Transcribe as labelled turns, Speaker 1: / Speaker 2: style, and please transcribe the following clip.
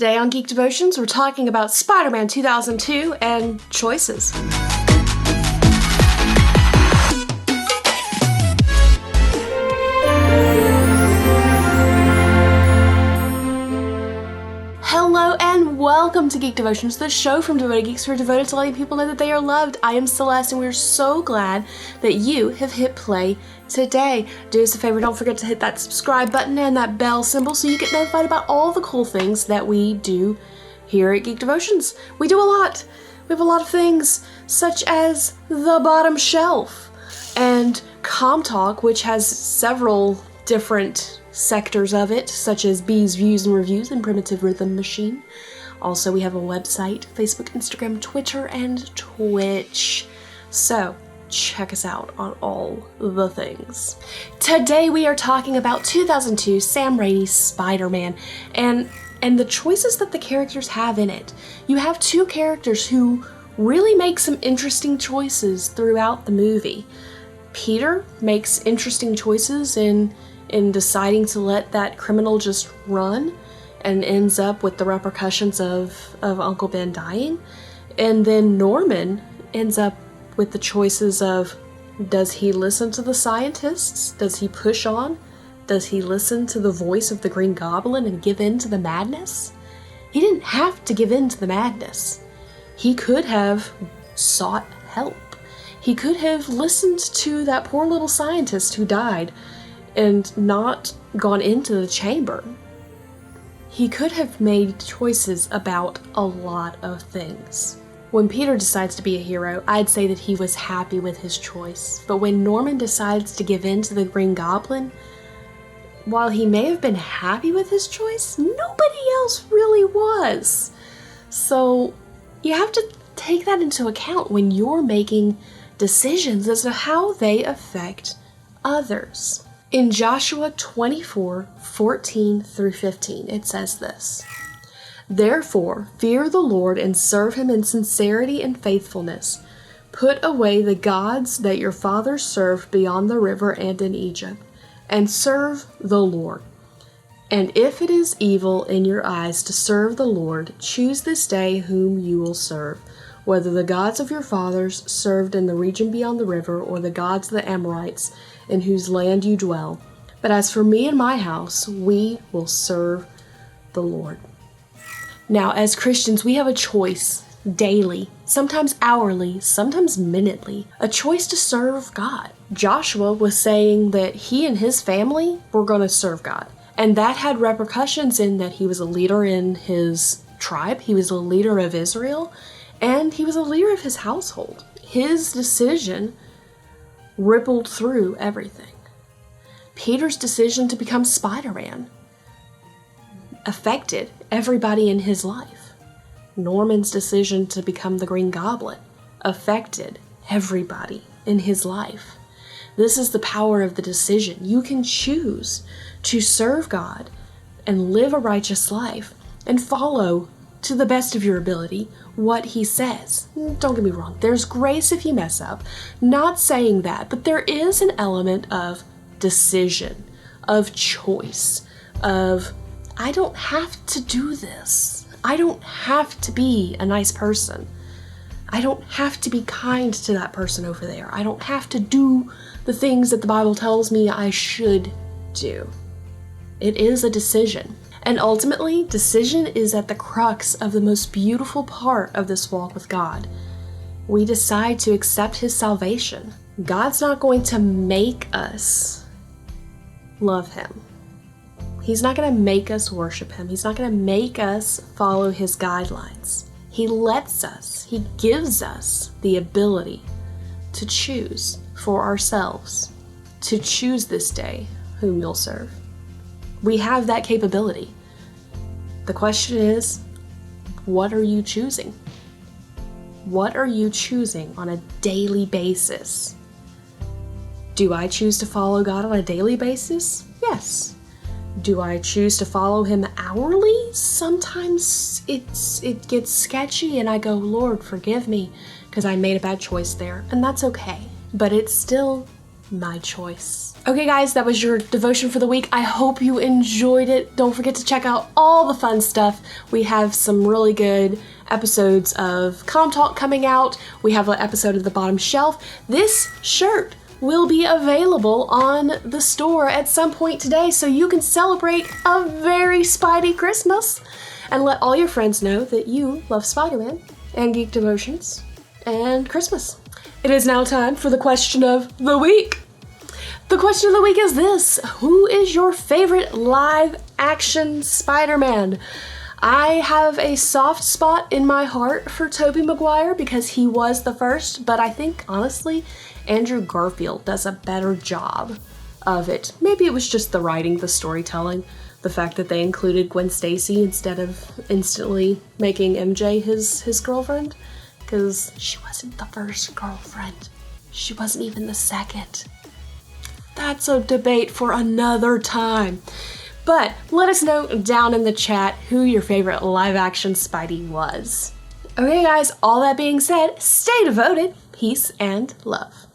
Speaker 1: Today on Geek Devotions, we're talking about Spider-Man 2002 and choices. Hello and welcome to Geek Devotions, the show from devoted geeks who are devoted to letting people know that they are loved. I am Celeste, and we're so glad that you have hit play today. Do us a favor, don't forget to hit that subscribe button and that bell symbol so you get notified about all the cool things that we do here at Geek Devotions. We do a lot. We have a lot of things, such as The Bottom Shelf and Comm Talk, which has several different sectors of it, such as B's Views and Reviews and Primitive Rhythm Machine. Also, we have a website, Facebook, Instagram, Twitter, and Twitch. So, check us out on all the things. Today we are talking about 2002 Sam Raimi's Spider-Man and the choices that the characters have in it. You have two characters who really make some interesting choices throughout the movie. Peter makes interesting choices in deciding to let that criminal just run and ends up with the repercussions of Uncle Ben dying. And then Norman ends up with the choices of, does he listen to the scientists? Does he push on? Does he listen to the voice of the Green Goblin and give in to the madness? He didn't have to give in to the madness. He could have sought help. He could have listened to that poor little scientist who died and not gone into the chamber. He could have made choices about a lot of things. When Peter decides to be a hero, I'd say that he was happy with his choice. But when Norman decides to give in to the Green Goblin, while he may have been happy with his choice, nobody else really was. So you have to take that into account when you're making decisions as to how they affect others. In Joshua 24:14 through 15, it says this: "Therefore, fear the Lord and serve him in sincerity and faithfulness. Put away the gods that your fathers served beyond the river and in Egypt, and serve the Lord. And if it is evil in your eyes to serve the Lord, choose this day whom you will serve, whether the gods of your fathers served in the region beyond the river, or the gods of the Amorites in whose land you dwell. But as for me and my house, we will serve the Lord." Now, as Christians, we have a choice daily, sometimes hourly, sometimes minutely, a choice to serve God. Joshua was saying that he and his family were going to serve God. And that had repercussions in that he was a leader in his tribe, he was a leader of Israel, and he was a leader of his household. His decision rippled through everything. Peter's decision to become Spider-Man affected everybody in his life. Norman's decision to become the Green Goblin affected everybody in his life. This is the power of the decision. You can choose to serve God and live a righteous life and follow, to the best of your ability, what he says. Don't get me wrong, there's grace if you mess up. Not saying that, but there is an element of decision, of choice, of, I don't have to do this. I don't have to be a nice person. I don't have to be kind to that person over there. I don't have to do the things that the Bible tells me I should do. It is a decision. And ultimately, decision is at the crux of the most beautiful part of this walk with God. We decide to accept his salvation. God's not going to make us love him. He's not going to make us worship him. He's not going to make us follow his guidelines. He lets us, he gives us the ability to choose for ourselves, to choose this day whom you'll serve. We have that capability. The question is, what are you choosing? What are you choosing on a daily basis? Do I choose to follow God on a daily basis? Yes. Do I choose to follow him hourly? Sometimes it gets sketchy and I go, Lord, forgive me, because I made a bad choice there, and that's okay. But it's still my choice. Okay guys, that was your devotion for the week. I hope you enjoyed it. Don't forget to check out all the fun stuff. We have some really good episodes of Comm Talk coming out. We have an episode of The Bottom Shelf. This shirt will be available on the store at some point today, so you can celebrate a very Spidey Christmas and let all your friends know that you love Spider-Man and Geek Devotions and Christmas. It is now time for the question of the week. The question of the week is this: who is your favorite live-action Spider-Man? I have a soft spot in my heart for Tobey Maguire because he was the first, but I think, honestly, Andrew Garfield does a better job of it. Maybe it was just the writing, the storytelling, the fact that they included Gwen Stacy instead of instantly making MJ his girlfriend, because she wasn't the first girlfriend. She wasn't even the second. That's a debate for another time. But let us know down in the chat who your favorite live-action Spidey was. Okay guys, all that being said, stay devoted, peace and love.